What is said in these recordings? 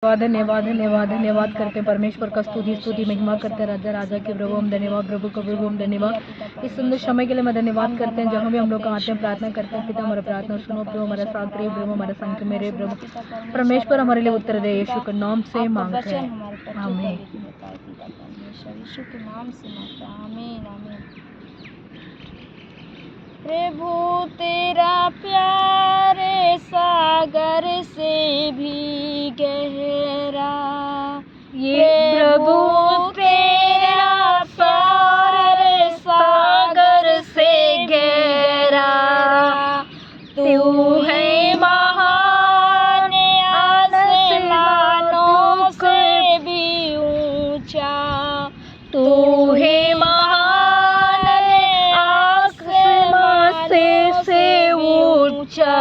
धन्यवाद धन्यवाद धन्यवाद करते परमेश्वर का स्तुति स्तुति महिमा करते राजा राजा के प्रभु हम धन्यवाद प्रभु का प्रभु हम धन्यवाद इस सुंदर समय के लिए मैं धन्यवाद करते हैं जहाँ भी हम लोग आते हैं प्रार्थना करते हैं पिता हमारा प्रार्थना सुनो प्रभु हमारा साथ रहे प्रभु हमारा संग मेरे प्रभु परमेश्वर हमारे लिए उत्तर दे यीशु के नाम से मांगते हैं आमीन यीशु के नाम से मांगते हैं आमीन आमीन। प्रभु तेरा प्यार सागर से भी गहरा, ये प्रभु तेरा प्यार सागर से गहरा, तू है महान आसमानों से भी ऊंचा, तू है महान आसमान से ऊंचा,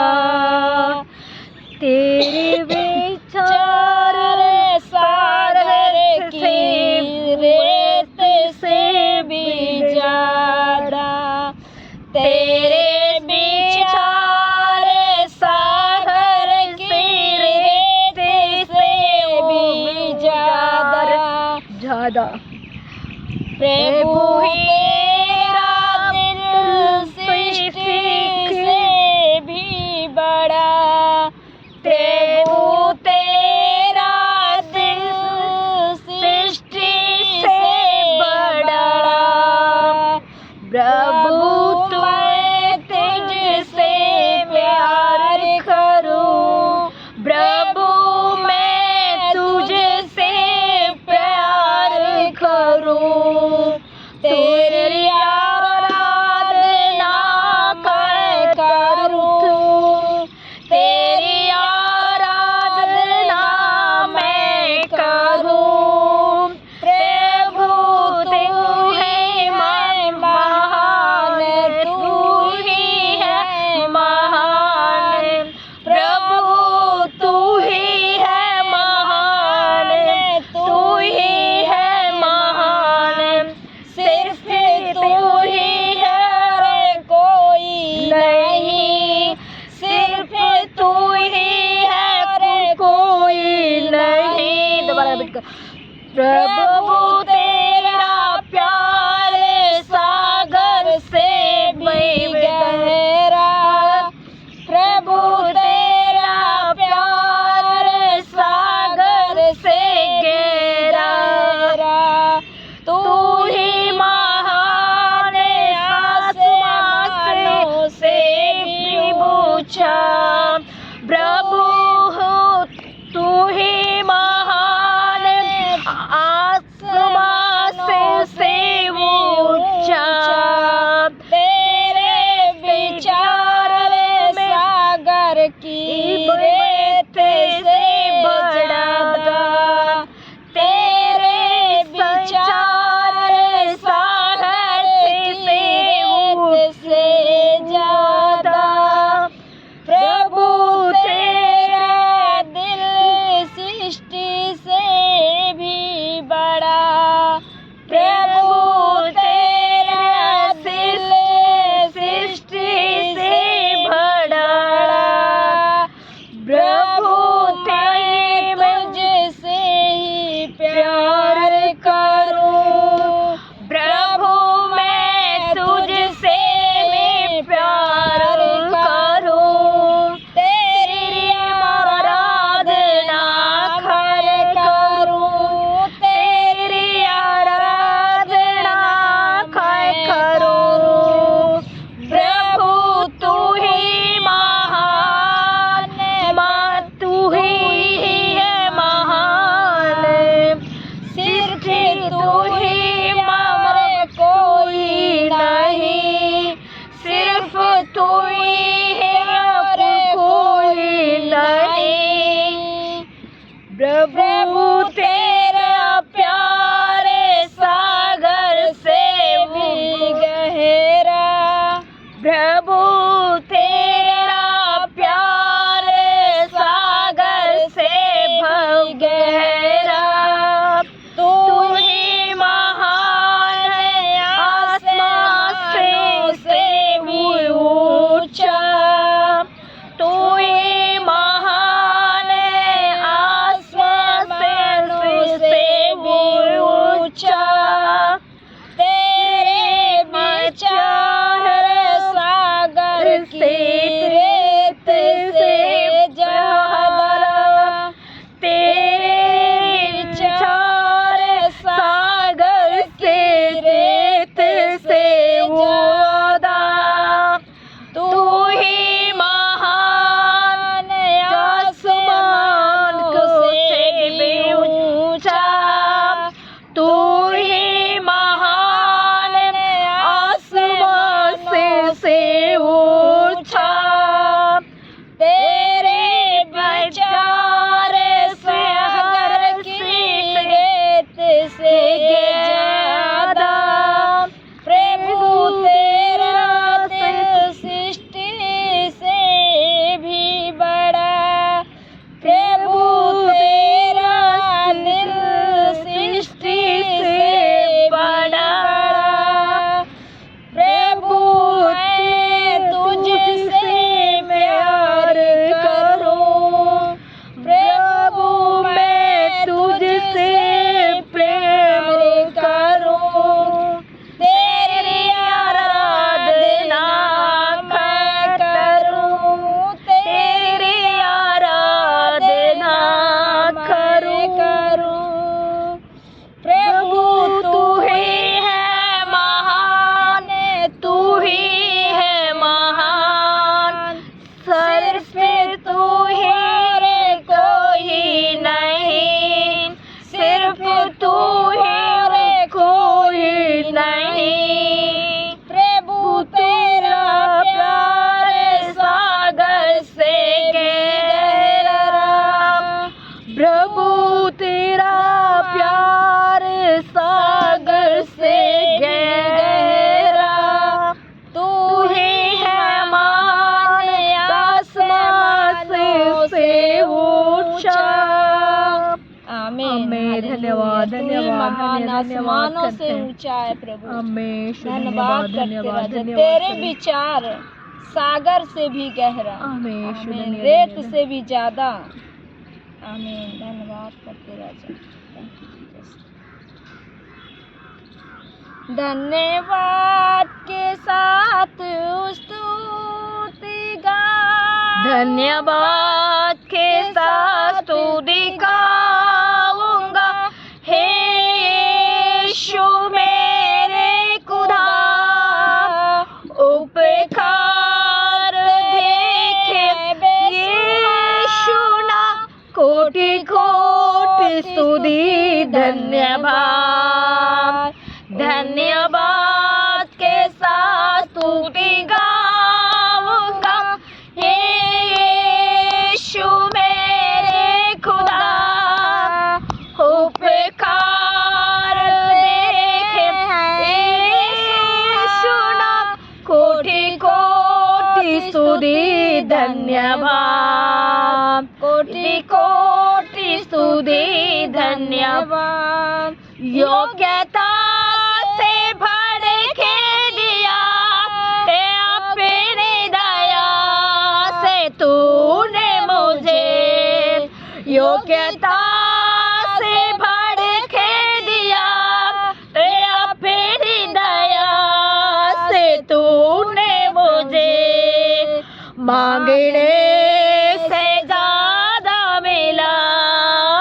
तेरे विचार सागर की रेत से भी ज्यादा, तेरे विचार सागर की रेत से भी ज्यादा, प्रभु तेरा दिल सृष्टि से भी बड़ा, प्रभु तेरा दिल सृष्टि से बड़ा, प्रभु मैं तुझसे प्यार करूं, प्रभु मैं तुझसे प्यार करूं, तेरी आराधना करूं, तेरी आराधना मैं करूं, प्रभु तू ही महान, तू ही है महान, प्रभु तू ही है महान, तू ही है महान, सिर्फ तू ही है और कोई नहीं, सिर्फ तू ही है और कोई नहीं। दोबारा प्रभु तेरा प्यार सागर से भी गहरा, प्रभु तेरा प्यार सागर से गहरा, तू ही महान आसमानों से भी ऊंचा, प्रभु तू ही महान आसमान से ऊंचा, तेरे विचार सागर की रेत से बड़ा, तेरे विचार सागर की रेत से ज्यादा, प्रभु तेरा दिल सृष्टि से भी बड़ा, प्रभु तेरा दिल सृष्टि से बड़ा, प्रभु तेरे मुझसे ही प्यार करूं, प्रभु मैं तुझसे भी प्यार करूं, तेरी आराधना करूं, तेरी आराधना करूं, प्रभु तू ही महान, तू ही है महान, सिर्फ तू ही और कोई नहीं, सिर्फ तू ही है और कोई नहीं, प्रभु तेरा प्यार सागर से भी गहरा, प्रभु तेरा प्यार सागर से भी गहरा, तू ही महान आसमानों से भी ऊंचा, तू ही महान आसमान प्रभु तेरा प्यार सागर से गहरा, तू ही है मान आसमान से ऊंचा। आमीन। धन्यवाद धन्यवाद आसमानों से ऊंचा है प्रभु। आमीन। धन्यवाद करते धन्यवाद राजा, धन्यवाद। तेरे विचार सागर से भी गहरा, आमीन। आमीन, रेत से भी ज्यादा। आमीन। धन्यवाद करते राजा। धन्यवाद के साथ स्तुति गा, धन्यवाद के साथ स्तुति गाऊंगा, हे यीशु मेरे खुदा, उपकार देखे यीशु ना, कोटि कोटि स्तुति धन्यवाद। धन्यवाद के साथ स्तुति गाऊंगा, हे यीशु मेरे खुदा, उपकार देखे यीशु ना, कोटि कोटि स्तुति धन्यवाद। कोटि कोटि स्तुति धन्यवाद। योग्यता से भर के दिया है अपनी दया से तूने मुझे, योग्यता से भर के दिया है अपनी दया से तूने मुझे, मांगने से ज्यादा मिला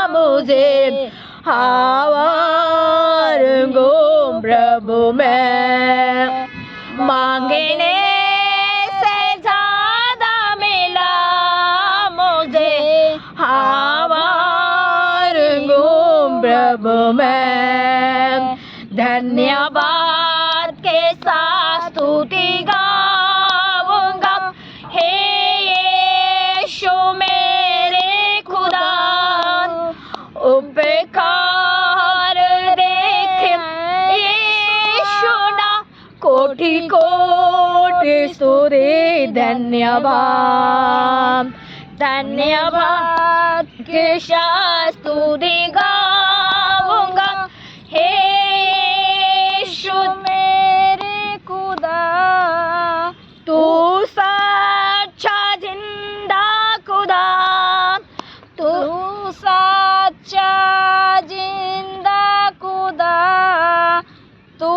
मुझे, हावार गो प्रभु मैं, मांगने से ज्यादा मिला मुझे, हावार गो प्रभु मैं। धन्यवाद के साथ स्तुति गाऊंगा, हे यीशु मेरे खुदा, उपकार देखे यीशु ना, कोटि कोटि स्तुति धन्यवाद। धन्यवाद के साथ स्तुति गाऊंगा, हे यीशु मेरे खुदा, तू सच्चा जिंदा खुदा, तू सच्चा जिंदा खुदा, तू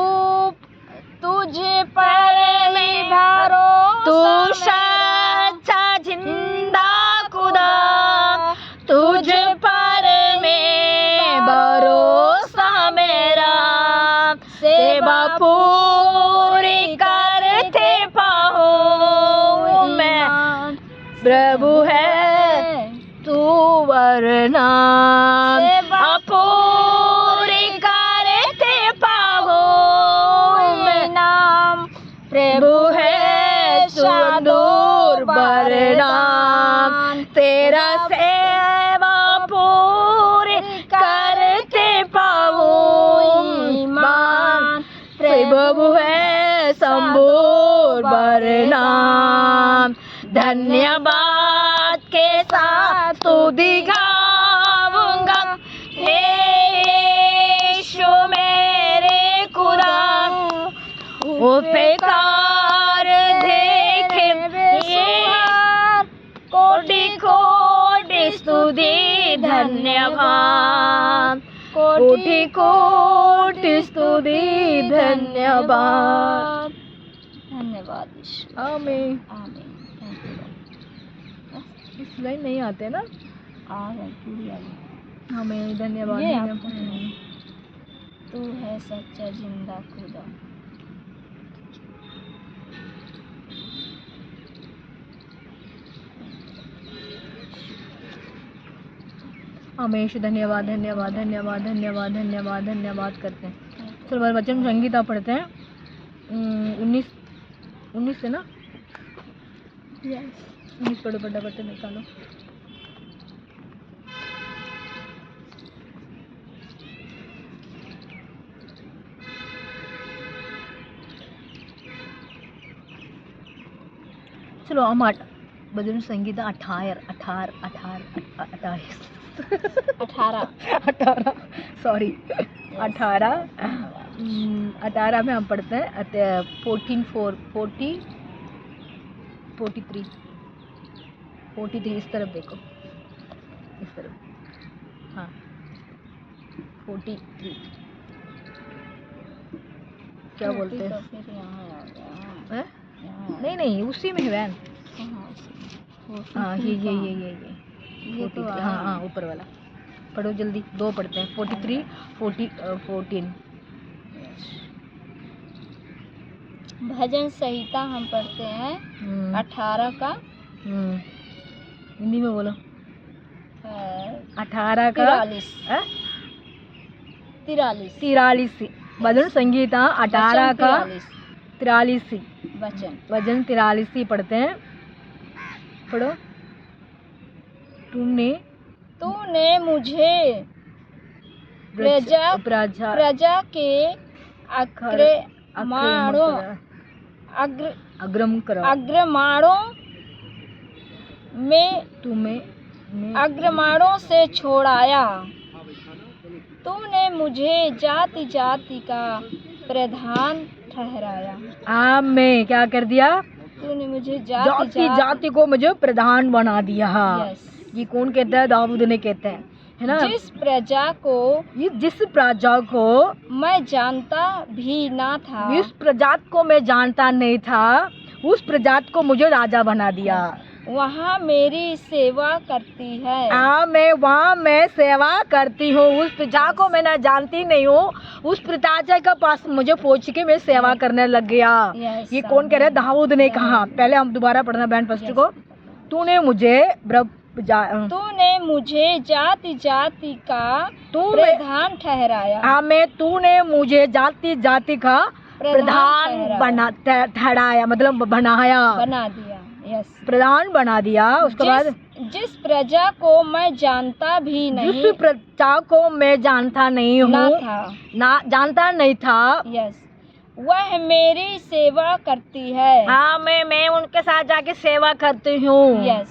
तुझ पर मैं भरोसा, तू सच्चा जिंदा खुदा, तुझ पर मैं भरोसा मेरा, सेवा पूरी करते पाऊं मैं, प्रभु है तू वरना, सेवा पूरी करते पाऊं मैं, नाम प्रभु है सुंदर वरना, तेरा सेवा पूरी करते पाऊं मान, प्रभु है संपूर्ण वरना। धन्यवाद के साथ स्तुति गाऊंगा, हे यीशु मेरे खुदा, उपकार देखे कोटि कोटि स्तुति धन्यवाद। कोटि कोटि स्तुति धन्यवाद। धन्यवाद ईश्वर। आमीन। आमीन। इस लाइन नहीं आते ना, आ गए पूरी आ गई। हमें धन्यवाद। ये आपको तू है सच्चा जिंदा खुदा। हमेश धन्यवाद धन्यवाद धन्यवाद धन्यवाद धन्यवाद धन्यवाद करते हैं। चलो हमारे वचन संगीता पढ़ते हैं 19 से ना, 19 पढ़ो, फटाफट निकालो। चलो हम भजन संगीता 18 सॉरी 18 में हम पढ़ते हैं 43 इस तरफ देखो, इस तरफ, हाँ 43 क्या बोलते हैं? हैं? नहीं उसी में है वैन। हाँ ये 43 हाँ ऊपर वाला पढ़ो जल्दी, 2 पढ़ते हैं 43 14। भजन संहिता हम पढ़ते हैं 18 का। हिंदी में बोलो। 18 का 43 भजन संगीता 18 का 43 वचन 43 पढ़ते हैं। पढ़ो। तूने मुझे प्रजा के अग्रमाणों में छोड़ाया। तूने मुझे जाति जाति का प्रधान ठहराया। आमें क्या कर दिया? तूने मुझे जाति को मुझे प्रधान बना दिया। ये कौन कहता है? दाऊद ने कहता है ना। जिस प्रजा को मैं जानता भी ना था, इस प्रजात को मैं जानता नहीं था, उस प्रजात को मुझे राजा बना दिया। वहाँ मेरी सेवा करती है। वहाँ मैं सेवा करती हूँ। उस प्रजा को मैं ना जानती नहीं हूँ, उस प्रजा के पास मुझे पहुँच के मैं सेवा करने लग गया। ये कौन कह रहा है? दाऊद ने कहा। पहले हम दोबारा पढ़ना बैंड फर्स्ट को। तूने मुझे जाति जाति का प्रधान ठहराया। तूने मुझे जाति जाति का प्रधान ठहराया, मतलब बना दिया। प्रधान बना दिया। उसके बाद जिस प्रजा को मैं जानता भी नहीं, जिस प्रजा को मैं जानता नहीं हूँ, जानता नहीं था, वह मेरी सेवा करती है। मैं उनके साथ जाके सेवा करती हूँ। है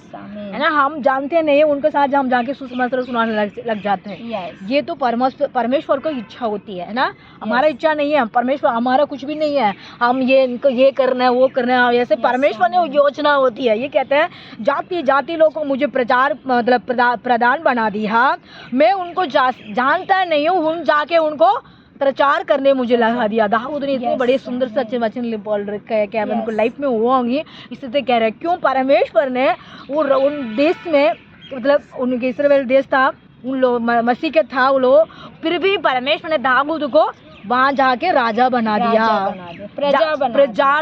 ना। हम जानते नहीं, उनके साथ हम जाके सुसमाचार सुनाने लग जाते हैं। ये तो परमेश्वर को इच्छा होती है ना। हमारा इच्छा नहीं है, परमेश्वर हमारा कुछ भी नहीं है। हम इनको ये करना है वो करना है, ऐसे परमेश्वर ने योजना होती है। ये कहते हैं जाति जाति लोगों को मुझे प्रधान बना दिया। मैं उनको जानता नहीं हूँ, जाके उनको प्रचार करने मुझे लगा दिया। दाऊद ने इतने बड़े सुंदर सच्चे वचन बोल रखे हैं, क्या उनको लाइफ में हुआ होंगी, इससे कह रहे हैं। क्यों? परमेश्वर ने उन देश में, मतलब उनके इस्राएल देश था, उन लोग मसीह के था वो लोग, फिर भी परमेश्वर ने दाऊद को वहाँ जाके राजा बना दिया, प्रजा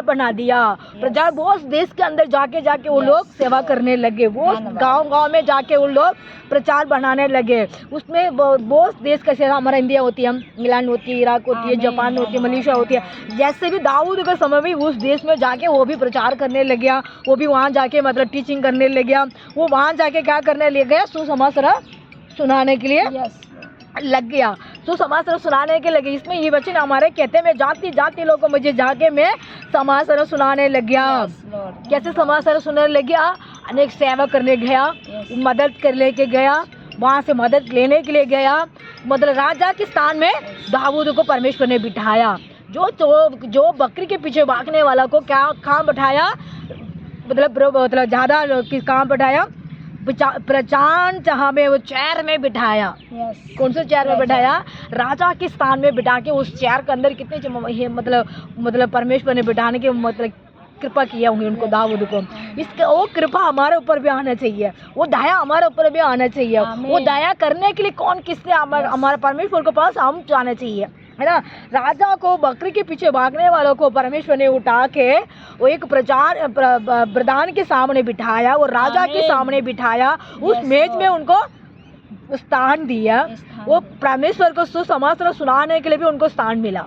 बना दिया। प्रजा बहुत देश के अंदर जाके वो लोग सेवा करने लगे। वो गांव में जाके वो लोग प्रचार बनाने लगे। उसमें बहुत देश का सेवा, हमारा इंडिया होती है, इंग्लैंड होती है, इराक होती है, जापान होती है, मलेशिया होती है। जैसे भी दाऊद के समय भी उस देश में जाके वो भी प्रचार करने लग गया। वो भी वहाँ जाके मतलब टीचिंग करने लग गया। वो वहाँ जाके क्या करने लग गया? सुसमाचार सुनाने के लिए लग गया। तो समाचार सुनाने के लगे। इसमें ये वचन हमारे कहते हैं, मैं जाति जाति लोगों को मुझे जाके मैं समाचार सुनाने लग गया। कैसे समाचार सुनाने लग गया? अनेक सेवा करने गया, मदद कर लेके गया, वहाँ से मदद लेने के लिए गया। मतलब राजा के स्थान में दाऊद को परमेश्वर ने बिठाया। जो बकरी के पीछे भागने वाला को क्या काम बैठाया? मतलब ज़्यादा किस काम बैठाया? प्रचान जहाँ में वो चेयर में बिठाया। कौन से चेयर में बिठाया? राजा के स्थान में बिठा के उस चेयर के अंदर कितने मतलब परमेश्वर ने बिठाने के मतलब कृपा किया होंगे उनको, दाऊद को। इसका वो कृपा हमारे ऊपर भी आना चाहिए, वो दया हमारे ऊपर भी आना चाहिए। वो दया करने के लिए कौन किसने हमारे परमेश्वर के पास हम जाना चाहिए, है ना। राजा को बकरी के पीछे भागने वालों को परमेश्वर ने उठा के वो एक प्रधान के सामने बिठाया, वो राजा के सामने बिठाया, उस मेज में उनको स्थान दिया। वो परमेश्वर को सुसमाचार सुनाने के लिए भी उनको स्थान मिला।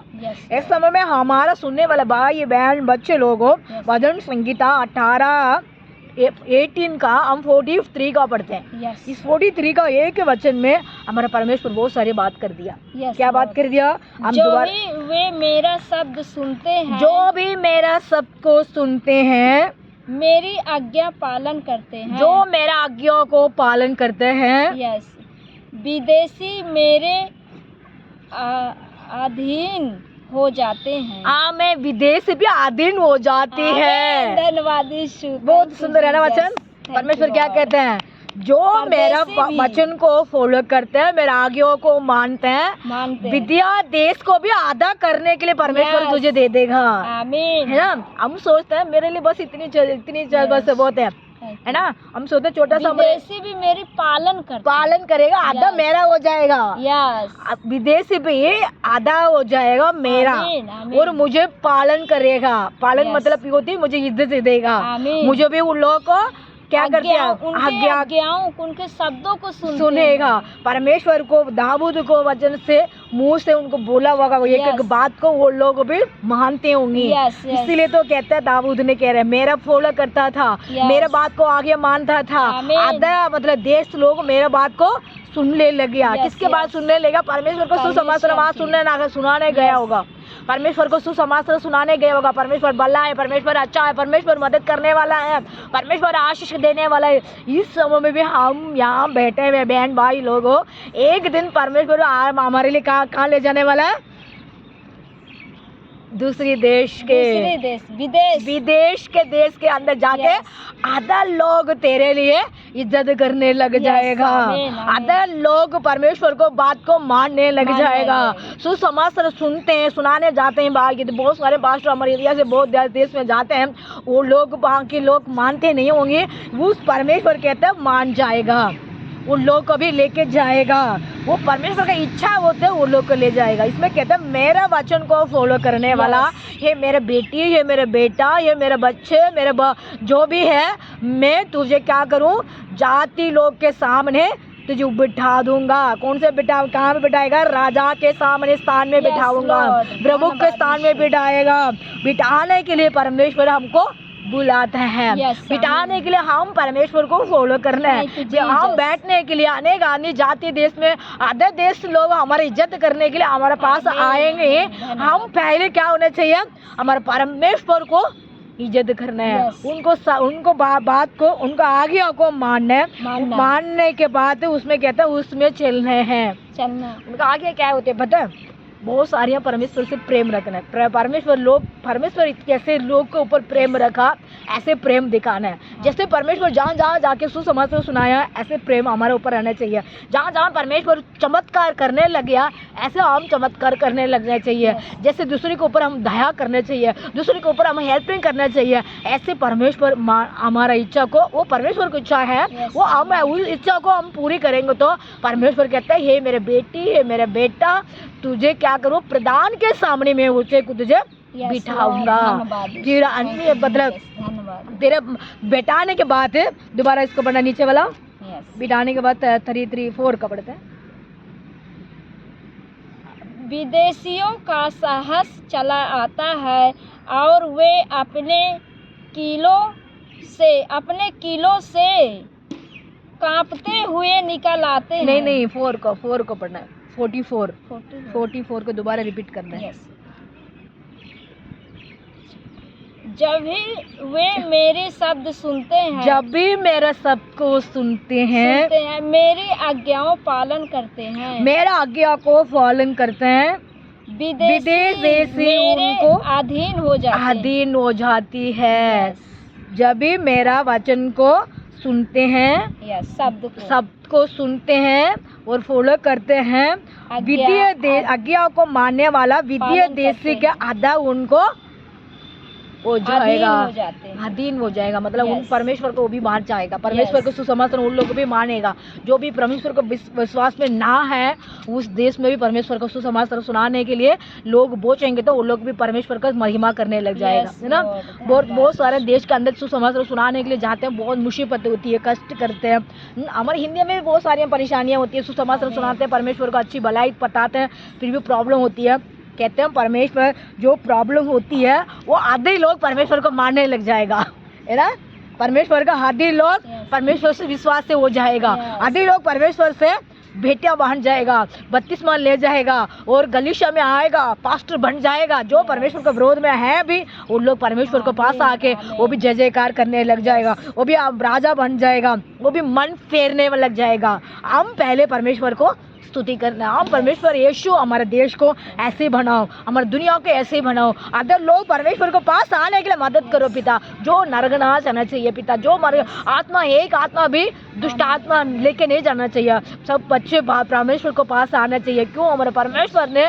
इस समय में हमारा सुनने वाला भाई बहन बच्चे लोगों, भजन संगीता 18 का हम 43 का पढ़ते हैं। इस 43 का एक वचन में हमारा परमेश्वर बहुत सारी बात कर दिया। क्या बात कर दिया? हम जो भी वे मेरा शब्द सुनते हैं, जो भी मेरा शब्द को सुनते हैं, मेरी आज्ञा पालन करते हैं, जो मेरा आज्ञा को पालन करते हैं, यस, विदेशी मेरे अधीन हो जाते हैं। मैं विदेश भी अधीन हो जाती है। धन्यवाद। बहुत सुंदर है ना वचन। परमेश्वर क्या कहते हैं? जो मेरा वचन को फॉलो करते हैं, मेरा आज्ञा को मानते हैं, विद्या देश को भी आधा करने के लिए परमेश्वर तुझे दे देगा। आमीन। है ना? हम सोचते हैं मेरे लिए बस इतनी बस बहुत है ना। हम सोचते हैं छोटा सा विदेशी भी मेरी पालन करेगा, आधा मेरा हो जाएगा। यस, विदेशी भी आधा हो जाएगा मेरा। और मुझे पालन करेगा। पालन मतलब होती है मुझे इज्जत देगा। मुझे भी उन लोगों को क्या करते हैं? आज्ञाओं, उनके शब्दों को सुनेगा। परमेश्वर को दाऊद को वचन से मुंह से उनको बोला होगा, एक एक बात को वो लोग भी मानते होंगे। इसीलिए तो कहता है, दाऊद ने कह रहे मेरा फॉलो करता था, मेरा बात को आगे मानता था, आधा मतलब देश लोग मेरा बात को सुनने लग गया। किसके बात सुनने लगा? परमेश्वर को सुसमाचार वहाँ सुनाने गया होगा। परमेश्वर को सुसमाचार सुनाने गया होगा। परमेश्वर भला है, परमेश्वर अच्छा है, परमेश्वर मदद करने वाला है, परमेश्वर आशीष देने वाला है। इस समय में भी हम यहाँ बैठे हुए बहन भाई लोगों, एक दिन परमेश्वर हमारे लिए कहाँ ले जाने वाला है? दूसरी देश के विदेश के देश के अंदर जाके आधा लोग तेरे लिए इज्जत करने लग जाएगा। आधा लोग परमेश्वर को बात को मानने लग जाएगा। सुसमाचार सुनते हैं, सुनाने जाते हैं बाहर की। तो बहुत सारे पास्टर हमारे एरिया से बहुत देश में जाते हैं, वो लोग वहाँ के लोग मानते नहीं होंगे। उस परमेश्वर कहते हैं मान जाएगा, उन लोग को भी लेके जाएगा। वो परमेश्वर का इच्छा होते है, वो लोग को ले जाएगा। इसमें कहता है मेरा वचन को फॉलो करने वाला, ये मेरे बेटी, ये मेरे बेटा, ये मेरे बच्चे, मेरे जो भी है, मैं तुझे क्या करूं? जाति लोग के सामने तुझे बिठा दूंगा। कौन से कहाँ पे बिठाएगा? राजा के सामने स्थान में बिठाऊंगा, प्रभु के स्थान में बिठाएगा। बिठाने के लिए परमेश्वर हमको बुलाता है। बिठाने के लिए हम परमेश्वर को फॉलो करना है। हम बैठने के लिए अनेक आदमी जाति देश में आधे देश लोग हमारी इज्जत करने के लिए हमारे पास आएंगे। हम पहले क्या होना चाहिए? हमारे परमेश्वर को इज्जत करना है। उनको बात को, उनको आज्ञा को मानने के बाद उसमें कहता है उसमें चलना है। उनका आज्ञा क्या होते पता है? बहुत सारे परमेश्वर से प्रेम रखना है। परमेश्वर कैसे लोग के ऊपर प्रेम रखा, ऐसे प्रेम दिखाना है। जैसे परमेश्वर जहाँ जाके सुसमाचार सुनाया, ऐसे प्रेम हमारे ऊपर रहना चाहिए। जहाँ परमेश्वर चमत्कार करने लग गया, ऐसे हम चमत्कार करने लगना चाहिए। जैसे दूसरे के ऊपर हम दया करना चाहिए, दूसरे के ऊपर हम हेल्पिंग करना चाहिए, ऐसे परमेश्वर हमारा इच्छा को, वो परमेश्वर की इच्छा है, वो हम उस इच्छा को हम पूरी करेंगे तो परमेश्वर कहता है हे मेरे बेटी, हे मेरे बेटा, तुझे क्या करूँ? प्रधान के सामने में उसे तुझे बिठाऊंगा। फिर अन्य मतलब तेरे बैठाने के बाद, दोबारा इसको पढ़ना नीचे वाला, बिठाने के बाद 3:3-4 का पढ़ते हैं। विदेशियों का साहस चला आता है और वे अपने किलों से कांपते हुए निकल आते हैं। नहीं 4 को पढ़ना है। 44 को दोबारा रिपीट करना है। जब भी वे मेरे शब्द सुनते हैं, जब भी मेरा शब्द को सुनते हैं, मेरी आज्ञाओं पालन करते हैं, मेरा आज्ञा को पालन करते हैं, विदेशी उनको अधीन हो जाती है। जब भी मेरा वचन को सुनते हैं, शब्द को सुनते हैं और फॉलो करते हैं, आज्ञा को मानने वाला विद्या देशी के आधा उनको हो जाएगा, अधीन हो जाएगा। मतलब उन परमेश्वर को भी मान जाएगा, परमेश्वर को सुसमाचार उन लोगों को भी मानेगा। जो भी परमेश्वर को विश्वास में ना है, उस देश में भी परमेश्वर को सुसमाचार सुनाने के लिए लोग पहुंचेंगे तो वो लोग भी परमेश्वर का महिमा करने लग जाएगा। है ना? बहुत सारे देश के अंदर सुसमाचार सुनाने के लिए जाते हैं, बहुत मुसीबत होती है, कष्ट करते हैं। हमारे हिंदी में भी बहुत सारी परेशानियाँ होती है। सुसमाचार सुनाते हैं, परमेश्वर को अच्छी भलाई बताते हैं, फिर भी प्रॉब्लम होती है। कहते हैं परमेश्वर जो प्रॉब्लम होती है वो आधे लोग परमेश्वर को मानने लग जाएगा, है ना? परमेश्वर का आधे लोग परमेश्वर से विश्वास से हो जाएगा, आधे लोग परमेश्वर से बेटियां बन जाएगा, बत्तीसवां ले जाएगा और गलीशा में आएगा, पास्टर बन जाएगा। जो परमेश्वर के विरोध में है भी उन लोग परमेश्वर के पास आके वो भी जय जयकार करने लग जाएगा, वो भी राजा बन जाएगा, वो भी मन फेरने में लग जाएगा। हम पहले परमेश्वर को स्तुति करना, हम परमेश्वर यीशु हमारे देश को ऐसे बनाओ, हमारी दुनिया को ऐसे बनाओ। अदर लोग परमेश्वर को पास आने के लिए मदद करो पिता, जो नरकनाश आना चाहिए पिता, जो हमारे आत्मा एक आत्मा भी दुष्ट आत्मा लेके नहीं जाना चाहिए, सब बच्चे परमेश्वर को पास आना चाहिए। क्यों हमारे परमेश्वर ने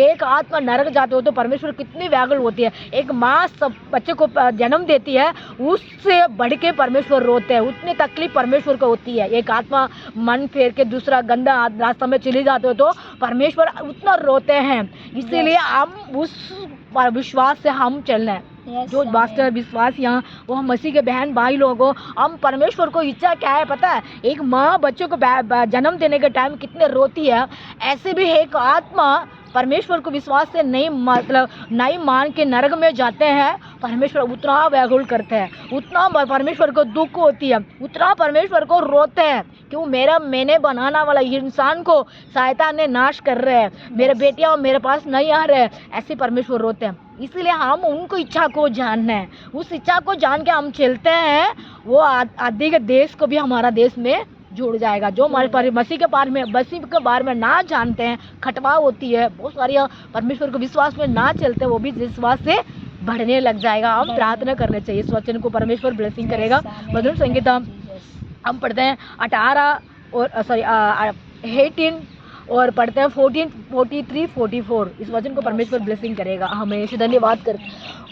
एक आत्मा नरक जाते हो तो परमेश्वर कितनी व्याकुल होती है। एक माँ सब बच्चे को जन्म देती है, उससे बढ़ के परमेश्वर रोते हैं, उतनी तकलीफ परमेश्वर को होती है। एक आत्मा मन फेर के दूसरा गंदा रास्ता में चली जाते हो तो परमेश्वर उतना रोते हैं। इसीलिए हम उस विश्वास से हम चलना है। जो वास्तव विश्वास यहाँ वो हम मसीह के बहन भाई लोगों, हम परमेश्वर को इच्छा क्या है पता है? एक माँ बच्चों को जन्म देने के टाइम कितने रोती है, ऐसे भी एक आत्मा परमेश्वर को विश्वास से नहीं नहीं मान के नरक में जाते हैं, परमेश्वर उतना व्याकुल करते हैं, उतना परमेश्वर को दुख होती है, उतना परमेश्वर को रोते हैं। क्यों मैंने बनाना वाला इंसान को शैतान ने नाश कर रहे हैं, मेरे बेटियां मेरे पास नहीं आ रहे हैं, ऐसे परमेश्वर रोते हैं। इसलिए हम उनको इच्छा को जानना है, उस इच्छा को जान के हम चलते हैं, वो आदि के देश को भी हमारा देश में जुड़ जाएगा। जो हमारे मसीह के बारे में ना जानते हैं, खटवा होती है, बहुत सारी परमेश्वर को विश्वास में ना चलते, वो भी विश्वास से बढ़ने लग जाएगा। हम प्रार्थना करने चाहिए, इस वचन को परमेश्वर ब्लेसिंग करेगा। मधुर संगीत हम पढ़ते हैं 18 और 18 और पढ़ते हैं 14, 43, 44। इस वचन को परमेश्वर ब्लेसिंग करेगा। हमें धन्यवाद कर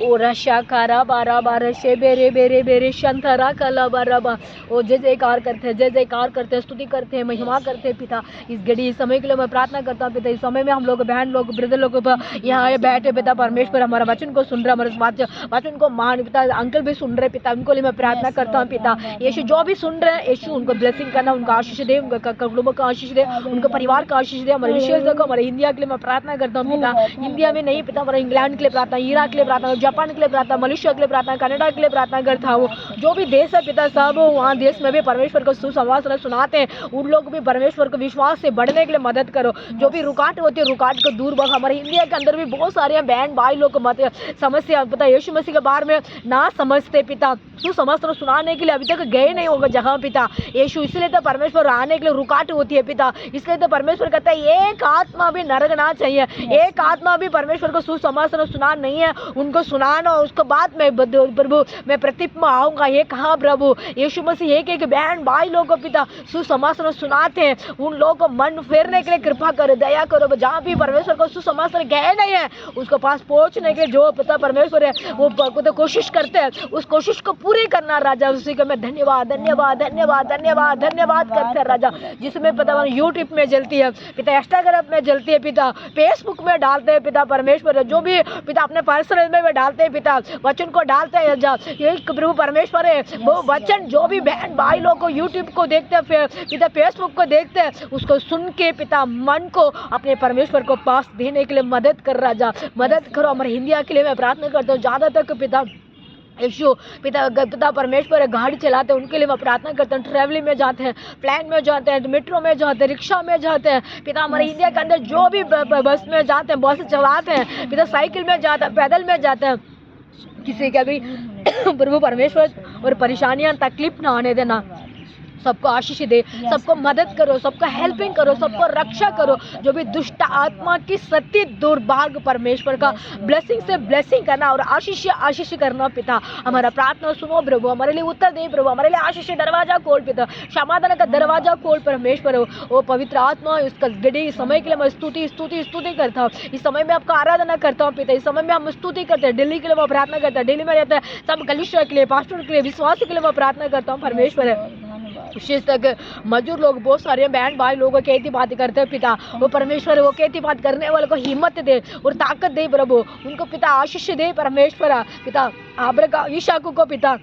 ओ रशा कारा बारा बारा शे बेरे बेरे बेरे शंतरा कला बारा बा। ओ जय जयकार करते हैं, जय जयकार करते हैं, स्तुति करते हैं, महिमा करते हैं पिता। इस घड़ी इस समय के लिए मैं प्रार्थना करता हूँ पिता, इस समय में हम लोग बहन लोग ब्रदर लोग यहाँ बैठे पिता परमेश्वर हमारा वचन को सुन रहे, हमारे वचन को मान पिता, अंकल भी सुन रहे पिता, उनको लिए मैं प्रार्थना करता हूँ पिता। यीशु जो भी सुन रहे हैं यीशु उनको ब्लेसिंग करना, उनको आशीष दे, उनका कुटुंब का आशीष दे, उनका परिवार का आशीष दे, हमारे विशेष को हमारे इंडिया के लिए मैं प्रार्थना करता हूँ पिता। इंडिया में नहीं पिता, हमारे इंग्लैंड के लिए प्रार्थना, इराक के लिए प्रार्थना, जापान के लिए प्रार्थना, मलेशिया के लिए प्रार्थना, कनाडा के लिए प्रार्थना करता हूँ। जो भी देश है पिता सब वहाँ देश में भी परमेश्वर को सुसमाचार सुनाते हैं, उन लोग भी परमेश्वर को विश्वास से बढ़ने के लिए मदद करो। जो भी रुकावट होती है रुकावट को दूर भग। हमारे इंडिया के अंदर भी बहुत सारे बहन भाई लोग को मत समस्या पिता यीशु मसीह के बारे में ना समझते पिता, सुसमाचार सुनाने के लिए अभी तक गए नहीं होगा जहाँ पिता यीशु, इसलिए तो परमेश्वर आने के लिए रुकावट होती है पिता। इसलिए तो परमेश्वर कहता है एक आत्मा भी नरक ना चाहिए, एक आत्मा भी परमेश्वर को सुसमाचार सुना नहीं है, उनको सुनाना। उसके बाद में प्रभु मैं प्रतिमा आऊंगा। ये कहा प्रभु यीशु मसीह एक एक बहन भाई लोगों को पिता सुसमाचार सुनाते हैं, उन लोगों को मन फेरने के लिए कृपा करो, दया करो। जहाँ भी परमेश्वर को सुसमाचार गए नहीं है उसको पास पहुंचने के जो पिता परमेश्वर है वो तो कोशिश करते हैं, उस कोशिश को पूरी करना राजा। उसी को मैं धन्यवाद धन्यवाद धन्यवाद धन्यवाद धन्यवाद करते हैं राजा। जिसमें पिता यूट्यूब में जलती है पिता, इंस्टाग्राम में जलती है पिता, फेसबुक में डालते हैं पिता परमेश्वर, जो भी पिता अपने पर्सनल में डालते हैं पिता, वचन को डालते हैं। यही प्रभु परमेश्वर है वो वचन, जो भी बहन भाई लोग को यूट्यूब को देखते हैं पिता, फेसबुक को देखते हैं, उसको सुन के पिता मन को अपने परमेश्वर को पास देने के लिए मदद कर राजा, मदद करो। हमारे इंडिया के लिए मैं प्रार्थना करता हूँ, ज़्यादा तक पिता यीशु पिता परमेश्वर गाड़ी चलाते हैं उनके लिए मैं प्रार्थना करता हूँ। ट्रैवलिंग में जाते हैं, प्लेन में जाते हैं, मेट्रो में जाते हैं, रिक्शा में जाते हैं पिता, हमारे इंडिया के अंदर जो भी बस में जाते हैं, बस चलाते हैं पिता, साइकिल में जाते हैं, पैदल में जाते हैं, किसी का भी प्रभु परमेश्वर और परेशानियां तकलीफ ना आने देना। सबको आशीष दे, सबको मदद करो, सबको हेल्पिंग करो, सबको रक्षा करो। जो भी दुष्ट आत्मा की सत्य दुर्भाग्य परमेश्वर का ब्लेसिंग से ब्लेसिंग करना और आशीष करना पिता। हमारा प्रार्थना सुनो प्रभु, हमारे लिए उत्तर दे प्रभु, हमारे लिए आशीष दरवाजा खोल पिता, समाधान का दरवाजा खोल परमेश्वर। वो पवित्र आत्मा इसका घड़ी समय के लिए मैं स्तुति करता हूँ। इस समय में आपका आराधना करता हूँ पिता, इस समय में हम स्तुति करते हैं। दिल्ली के लिए मैं प्रार्थना करता हूँ, दिल्ली में रहता है सब कलीसिया के लिए, पास्टर के लिए, विश्वासी के लिए मैं प्रार्थना करता हूँ परमेश्वर। विशेष तक मजदूर लोग बहुत सारे बहन भाई लोगों की ऐसी बात करते हैं पिता, वो परमेश्वर वो कहती बात करने वाले को हिम्मत दे और ताकत दे प्रभु, उनको पिता आशीष दे परमेश्वर। पिता अब्राहम इसहाक को पिता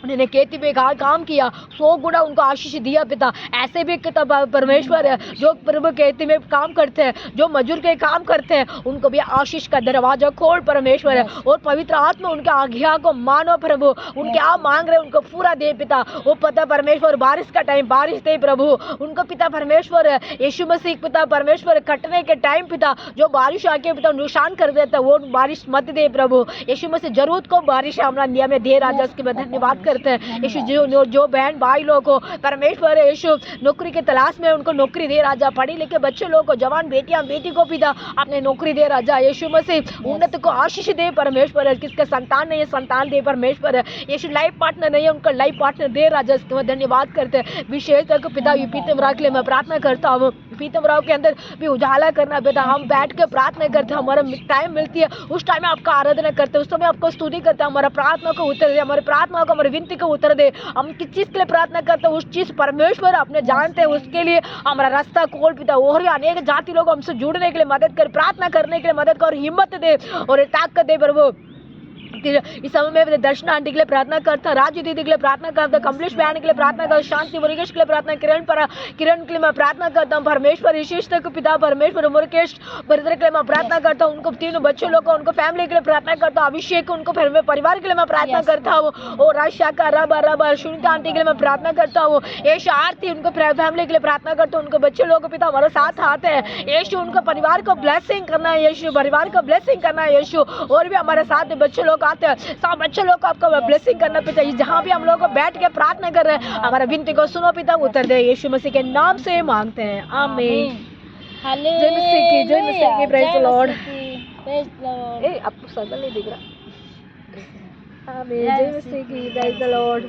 उन्होंने खेती में काम किया, 100 गुना उनको आशीष दिया पिता। ऐसे भी पिता परमेश्वर है जो प्रभु खेती में काम करते हैं, जो मजदूर के काम करते हैं, उनको भी आशीष का दरवाजा खोल परमेश्वर है। और पवित्र आत्मा उनके आज्ञा को मानो प्रभु, उनके आप मांग रहे उनको पूरा दे पिता। वो पता परमेश्वर बारिश का टाइम बारिश दे प्रभु उनको पिता परमेश्वर है। यीशु मसीह पिता परमेश्वर कटने के टाइम पिता जो बारिश आके पिता नुकसान कर देता है, वो बारिश मत दे प्रभु। यीशु मसीह जरूरत को बारिश हमारा इंडिया में दे राजा, उसके बाद धन्यवाद करते हैं। यीशु जो बहन भाई लोगों को परमेश्वर है, यीशु नौकरी के तलाश में उनको नौकरी दे राजा, पढ़े लिखे बच्चे लोगों को, जवान बेटियां बेटी को पिता अपने नौकरी दे राजा। यीशु मसीह उन्नत को आशीष दे परमेश्वर है। किसके संतान नहीं है संतान दे परमेश्वर है। यीशु लाइफ पार्टनर नहीं है उनका लाइफ पार्टनर दे राजा, इसके बाद धन्यवाद करते हैं। विशेष करके पिता पीतम राव के लिए मैं प्रार्थना करता हूँ, पीतम राव के अंदर भी उजाला करना बेटा। हम बैठ के प्रार्थना करते हैं, हमारा टाइम मिलती है उस टाइम में आपका आराधना करते हैं, उस समय आपको स्तुति करते हैं। हमारा प्रार्थना को उत्तर दे, हमारी प्रार्थना को हमारी विनती को उत्तर दे। हम किस चीज़ के लिए प्रार्थना करते हैं उस चीज़ परमेश्वर अपने जानते हैं, उसके लिए हमारा रास्ता खोल पिता। और भी अनेक जाति लोग हमसे जुड़ने के लिए मदद कर, प्रार्थना करने के लिए मदद कर, हिम्मत दे और ताकत दे प्रभु। इस समय में दर्शन आंटी के लिए प्रार्थना करता, राजू दीदी के लिए प्रार्थना करता, कमलेश बहन के लिए प्रार्थना करता, शांति मुरुगेश के लिए प्रार्थना, किरण के लिए मैं प्रार्थना करता हूँ परमेश्वर। विशेष तक पिता परमेश्वर मुरुगेश ब्रदर के लिए मैं प्रार्थना करता हूँ, उनको तीनों बच्चों लोग को, उनको फैमिली के लिए प्रार्थना करता हूँ। अभिषेक उनको परिवार के लिए मैं प्रार्थना करता हूँ। और राशा रबा सुनीता आंटी के लिए मैं प्रार्थना करता हूँ। यीशु आरती उनको फैमिली के लिए प्रार्थना करता हूँ, उनको बच्चे लोग पिता हमारे साथ आते हैं। यीशु उनको परिवार को ब्लेसिंग करना है, यीशु परिवार को ब्लेसिंग करना है यीशु। और भी हमारे साथ बच्चे लोग आते हैं, सब बच्चे लोग को आपका ब्लेसिंग करना पिता। जहाँ भी हम लोग बैठ के प्रार्थना कर रहे हैं, हमारा विनती को सुनो पिता, उत्तर दे। यीशु मसीह के नाम से मांगते हैं, आमीन। जय मसीह की, प्रेज द लॉर्ड। आपको सर्कल नहीं दिख रहा? आमीन। जय मसीह की, प्रेज द लॉर्ड।